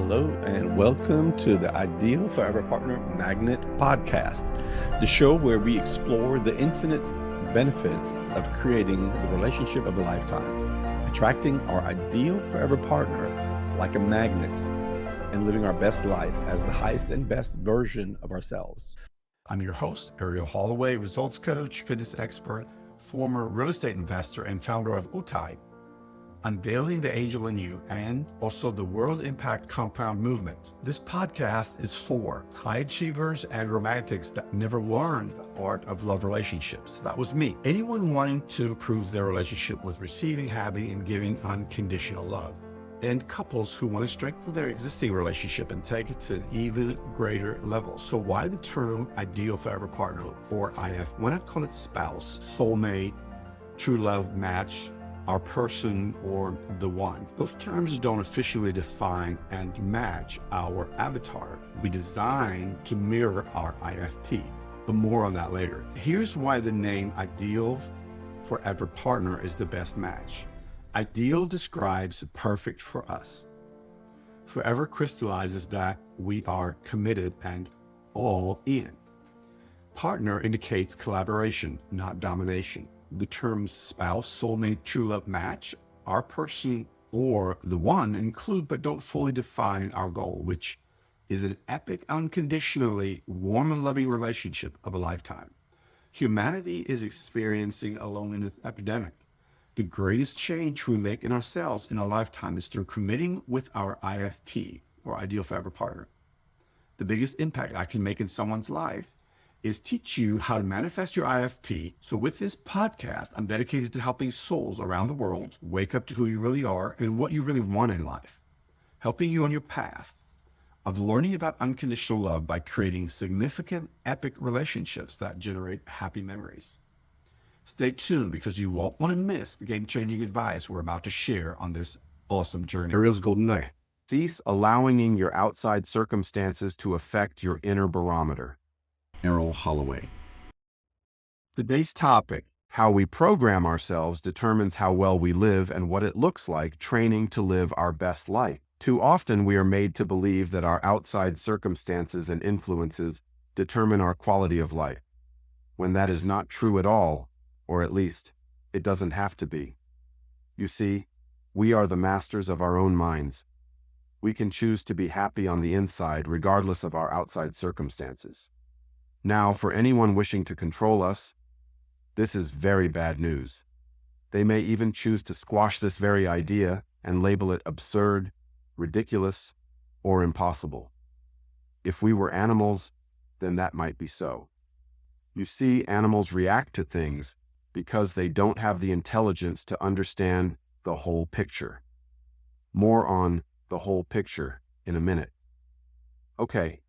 Hello, and welcome to the Ideal Forever Partner Magnet podcast, the show where we explore the infinite benefits of creating the relationship of a lifetime, attracting our ideal forever partner like a magnet, and living our best life as the highest and best version of ourselves. I'm your host, Arell Holloway, results coach, fitness expert, former real estate investor, and founder of UTAIY, Unveiling the Angel in You, and also the World Impact Compound Movement. This podcast is for high achievers and romantics that never learned the art of love relationships. That was me. Anyone wanting to improve their relationship with receiving, having, and giving unconditional love. And couples who want to strengthen their existing relationship and take it to an even greater level. So why the term ideal forever partner, or IF? Why not call it spouse, soulmate, true love match, our person, or the one? Those terms don't officially define and match our avatar. We design to mirror our IFP, but more on that later. Here's why the name Ideal Forever Partner is the best match. Ideal describes perfect for us. Forever crystallizes that we are committed and all in. Partner indicates collaboration, not domination. The terms spouse, soulmate, true love match, our person, or the one include but don't fully define our goal, which is an epic, unconditionally warm and loving relationship of a lifetime. Humanity is experiencing a loneliness epidemic. The greatest change we make in ourselves in a lifetime is through committing with our IFP, or Ideal Forever Partner. The biggest impact I can make in someone's life is teach you how to manifest your IFP. So with this podcast, I'm dedicated to helping souls around the world wake up to who you really are and what you really want in life, helping you on your path of learning about unconditional love by creating significant, epic relationships that generate happy memories. Stay tuned because you won't want to miss the game-changing advice we're about to share on this awesome journey. Ariel's golden eye. Cease allowing your outside circumstances to affect your inner barometer. Arell Holloway. Today's topic, how we program ourselves determines how well we live and what it looks like training to live our best life. Too often we are made to believe that our outside circumstances and influences determine our quality of life, when that is not true at all, or at least it doesn't have to be. You see, we are the masters of our own minds. We can choose to be happy on the inside regardless of our outside circumstances. Now, for anyone wishing to control us, this is very bad news. They may even choose to squash this very idea and label it absurd, ridiculous, or impossible. If we were animals, then that might be so. You see, animals react to things because they don't have the intelligence to understand the whole picture. More on the whole picture in a minute. Okay,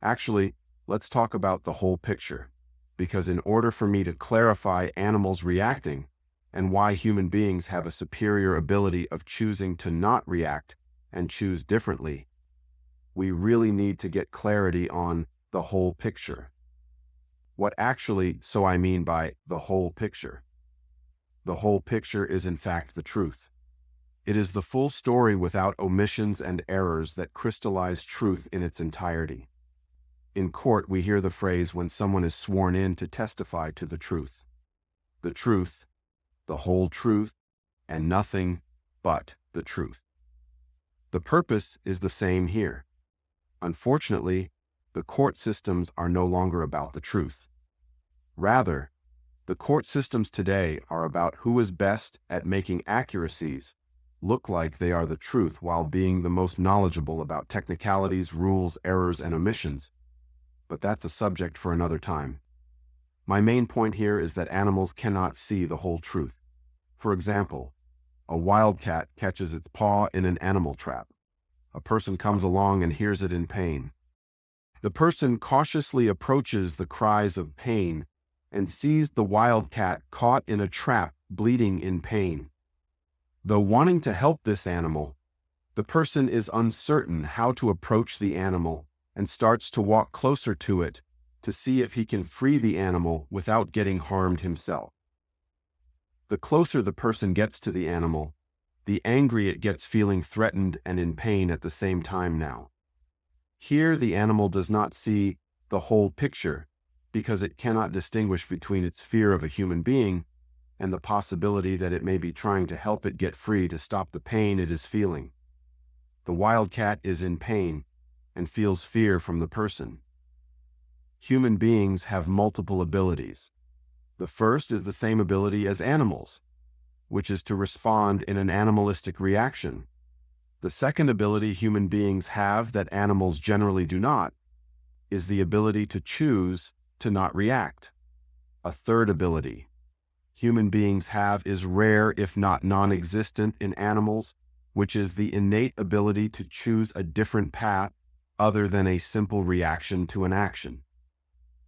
actually, let's talk about the whole picture, because in order for me to clarify animals reacting and why human beings have a superior ability of choosing to not react and choose differently, we really need to get clarity on the whole picture. What actually, so I mean by the whole picture? The whole picture is in fact the truth. It is the full story without omissions and errors that crystallize truth in its entirety. In court, we hear the phrase when someone is sworn in to testify to the truth, the whole truth, and nothing but the truth. The purpose is the same here. Unfortunately, the court systems are no longer about the truth. Rather, the court systems today are about who is best at making accuracies look like they are the truth while being the most knowledgeable about technicalities, rules, errors, and omissions. But that's a subject for another time. My main point here is that animals cannot see the whole truth. For example, a wildcat catches its paw in an animal trap. A person comes along and hears it in pain. The person cautiously approaches the cries of pain and sees the wildcat caught in a trap, bleeding in pain. Though wanting to help this animal, the person is uncertain how to approach the animal and starts to walk closer to it to see if he can free the animal without getting harmed himself. The closer the person gets to the animal, The angry it gets feeling threatened and in pain at the same time now. Here, the animal does not see the whole picture because it cannot distinguish between its fear of a human being and the possibility that it may be trying to help it get free to stop the pain it is feeling. The wildcat is in pain and feels fear from the person. Human beings have multiple abilities. The first is the same ability as animals, which is to respond in an animalistic reaction. The second ability human beings have that animals generally do not is the ability to choose to not react. A third ability human beings have is rare, if not non-existent, in animals, which is the innate ability to choose a different path other than a simple reaction to an action.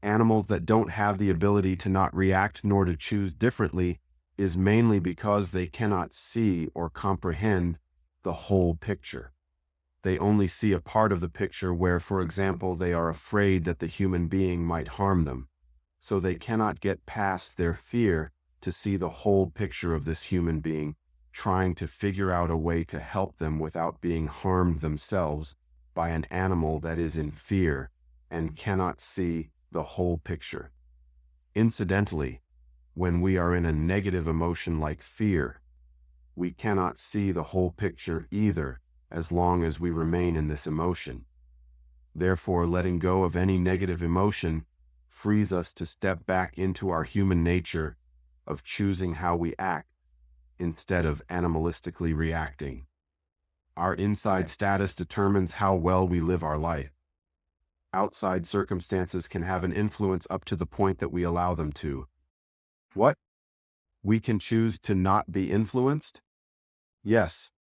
Animals that don't have the ability to not react nor to choose differently is mainly because they cannot see or comprehend the whole picture. They only see a part of the picture where, for example, they are afraid that the human being might harm them. So they cannot get past their fear to see the whole picture of this human being trying to figure out a way to help them without being harmed themselves by an animal that is in fear and cannot see the whole picture. Incidentally, when we are in a negative emotion like fear, we cannot see the whole picture either as long as we remain in this emotion. Therefore, letting go of any negative emotion frees us to step back into our human nature of choosing how we act instead of animalistically reacting. Our inside status determines how well we live our life. Outside circumstances can have an influence up to the point that we allow them to. What? We can choose to not be influenced? Yes,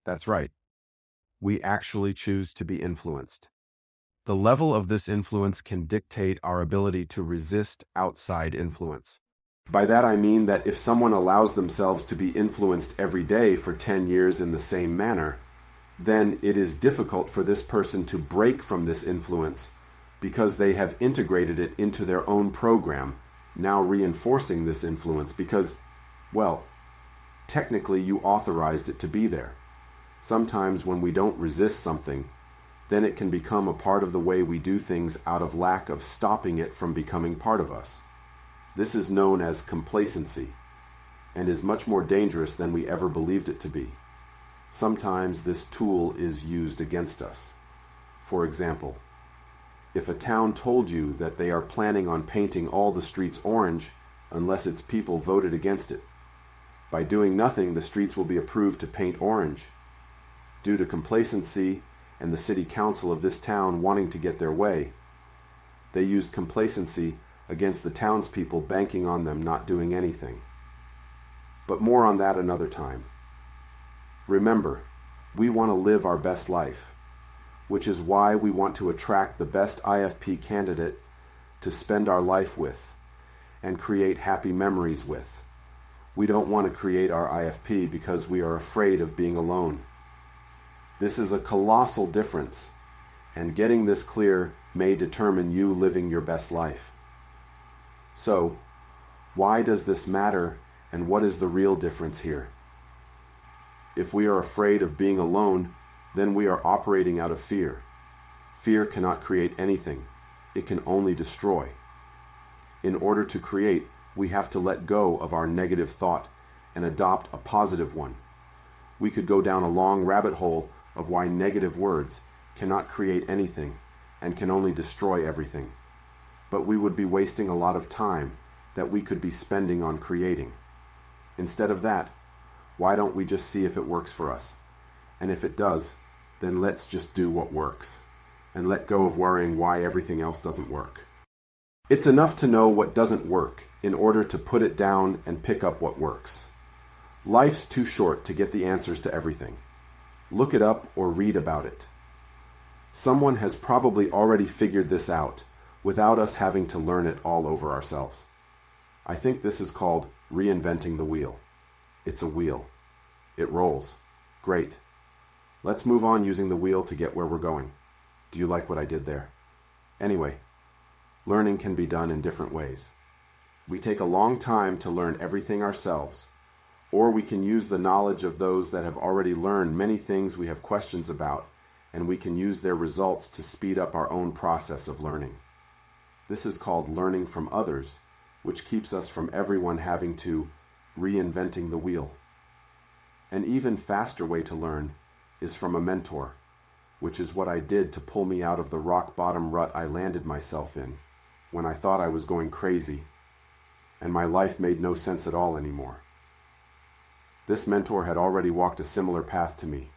that's right. We actually choose to be influenced. The level of this influence can dictate our ability to resist outside influence. By that I mean that if someone allows themselves to be influenced every day for 10 years in the same manner, then it is difficult for this person to break from this influence because they have integrated it into their own program, now reinforcing this influence because, well, technically you authorized it to be there. Sometimes when we don't resist something, then it can become a part of the way we do things out of lack of stopping it from becoming part of us. This is known as complacency and is much more dangerous than we ever believed it to be. Sometimes this tool is used against us. For example, if a town told you that they are planning on painting all the streets orange unless its people voted against it, by doing nothing the streets will be approved to paint orange. Due to complacency and the city council of this town wanting to get their way, they used complacency against the townspeople, banking on them not doing anything. But more on that another time. Remember, we want to live our best life, which is why we want to attract the best IFP candidate to spend our life with and create happy memories with. We don't want to create our IFP because we are afraid of being alone. This is a colossal difference, and getting this clear may determine you living your best life. So, why does this matter, and what is the real difference here? If we are afraid of being alone, then we are operating out of fear. Fear cannot create anything. It can only destroy. In order to create, we have to let go of our negative thought and adopt a positive one. We could go down a long rabbit hole of why negative words cannot create anything and can only destroy everything. But we would be wasting a lot of time that we could be spending on creating. Instead of that, why don't we just see if it works for us? And if it does, then let's just do what works and let go of worrying why everything else doesn't work. It's enough to know what doesn't work in order to put it down and pick up what works. Life's too short to get the answers to everything. Look it up or read about it. Someone has probably already figured this out without us having to learn it all over ourselves. I think this is called reinventing the wheel. It's a wheel. It rolls. Great. Let's move on using the wheel to get where we're going. Do you like what I did there? Anyway, learning can be done in different ways. We take a long time to learn everything ourselves, Or we can use the knowledge of those that have already learned many things we have questions about, and we can use their results to speed up our own process of learning. This is called learning from others, which keeps us from everyone having to reinventing the wheel. An even faster way to learn is from a mentor, which is what I did to pull me out of the rock bottom rut I landed myself in when I thought I was going crazy and my life made no sense at all anymore. This mentor had already walked a similar path to me,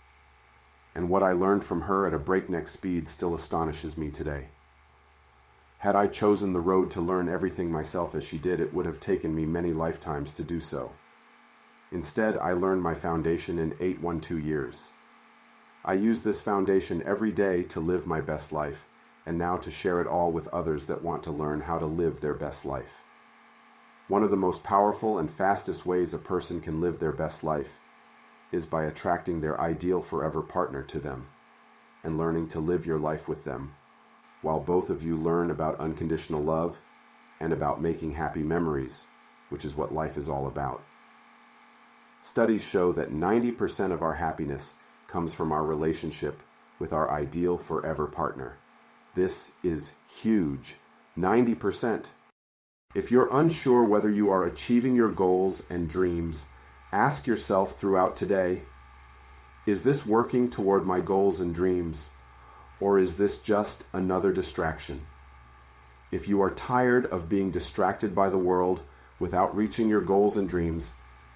and what I learned from her at a breakneck speed still astonishes me today. Had I chosen the road to learn everything myself as she did, it would have taken me many lifetimes to do so. Instead, I learned my foundation in 812 years. I use this foundation every day to live my best life, and now to share it all with others that want to learn how to live their best life. One of the most powerful and fastest ways a person can live their best life is by attracting their ideal forever partner to them and learning to live your life with them, while both of you learn about unconditional love and about making happy memories, which is what life is all about. Studies show that 90% of our happiness comes from our relationship with our ideal forever partner. This is huge. 90%. If you're unsure whether you are achieving your goals and dreams, ask yourself throughout today, is this working toward my goals and dreams, or is this just another distraction? If you are tired of being distracted by the world without reaching your goals and dreams,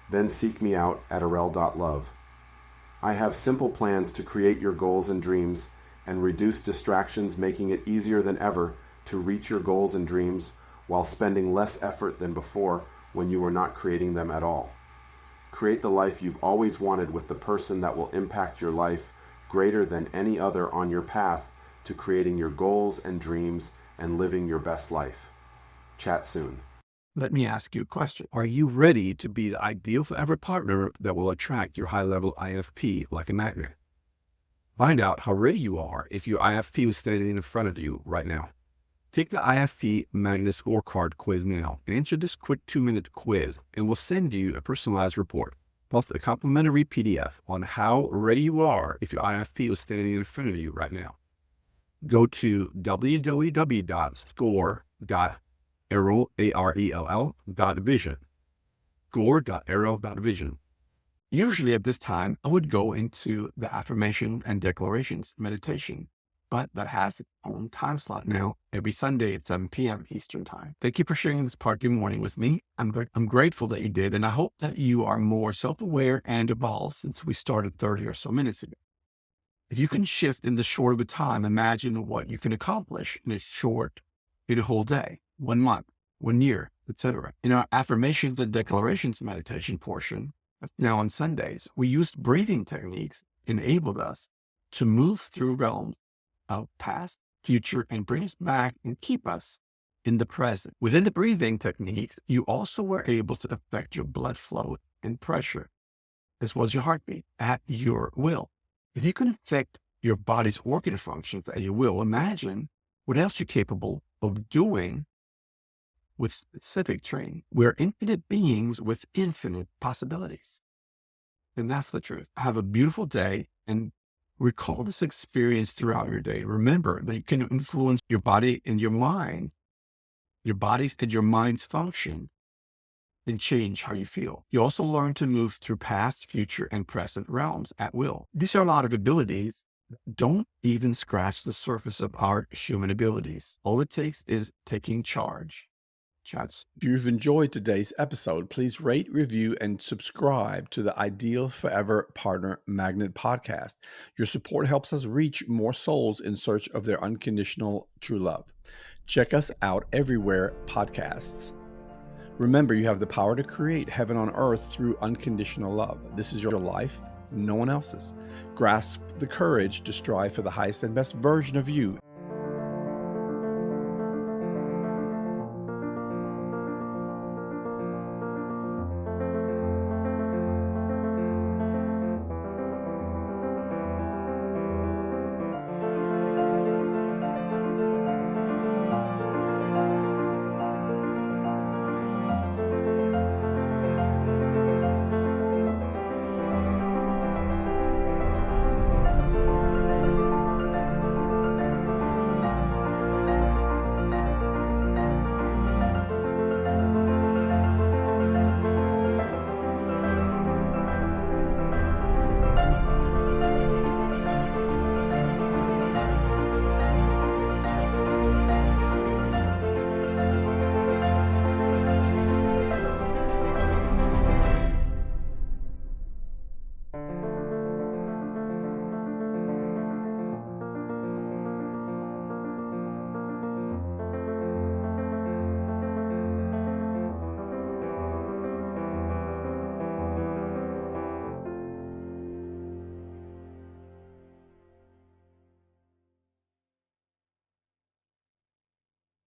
then seek me out at Arell.love. I have simple plans to create your goals and dreams and reduce distractions, making it easier than ever to reach your goals and dreams while spending less effort than before when you were not creating them at all. Create the life you've always wanted with the person that will impact your life greater than any other on your path to creating your goals and dreams and living your best life. Chat soon. Let me ask you a question. Are you ready to be the ideal forever partner that will attract your high-level IFP like a magnet? Find out how ready you are if your IFP was standing in front of you right now. Take the IFP Magnet Scorecard quiz now and answer this quick 2-minute quiz, and we'll send you a personalized report, plus a complimentary PDF on how ready you are if your IFP was standing in front of you right now. Go to www.score.arell.vision. Score.arell.vision. Usually at this time, I would go into the affirmation and declarations meditation, but that has its own time slot now every Sunday at 7 p.m. Eastern Time. Thank you for sharing this part of your morning with me. I'm grateful that you did, and I hope that you are more self-aware and evolved since we started 30 or so minutes ago. If you can shift in this short of a time, imagine what you can accomplish in a whole day, 1 month, 1 year, etc. In our affirmations and declarations meditation portion, now on Sundays, we used breathing techniques enabled us to move through realms of past, future, and bring us back and keep us in the present. Within the breathing techniques, you also were able to affect your blood flow and pressure, as well as your heartbeat, at your will. If you can affect your body's organ functions at your will, imagine what else you're capable of doing with specific training. We're infinite beings with infinite possibilities. And that's the truth. Have a beautiful day and recall this experience throughout your day. Remember that you can influence your body and your mind, your body's and your mind's function, and change how you feel. You also learn to move through past, future, and present realms at will. These are a lot of abilities that don't even scratch the surface of our human abilities. All it takes is taking charge. Chats. If you've enjoyed today's episode, please rate, review, and subscribe to the Ideal Forever Partner Magnet podcast. Your support helps us reach more souls in search of their unconditional true love. Check us out everywhere podcasts. Remember, you have the power to create heaven on earth through unconditional love. This is your life, no one else's. Grasp the courage to strive for the highest and best version of you.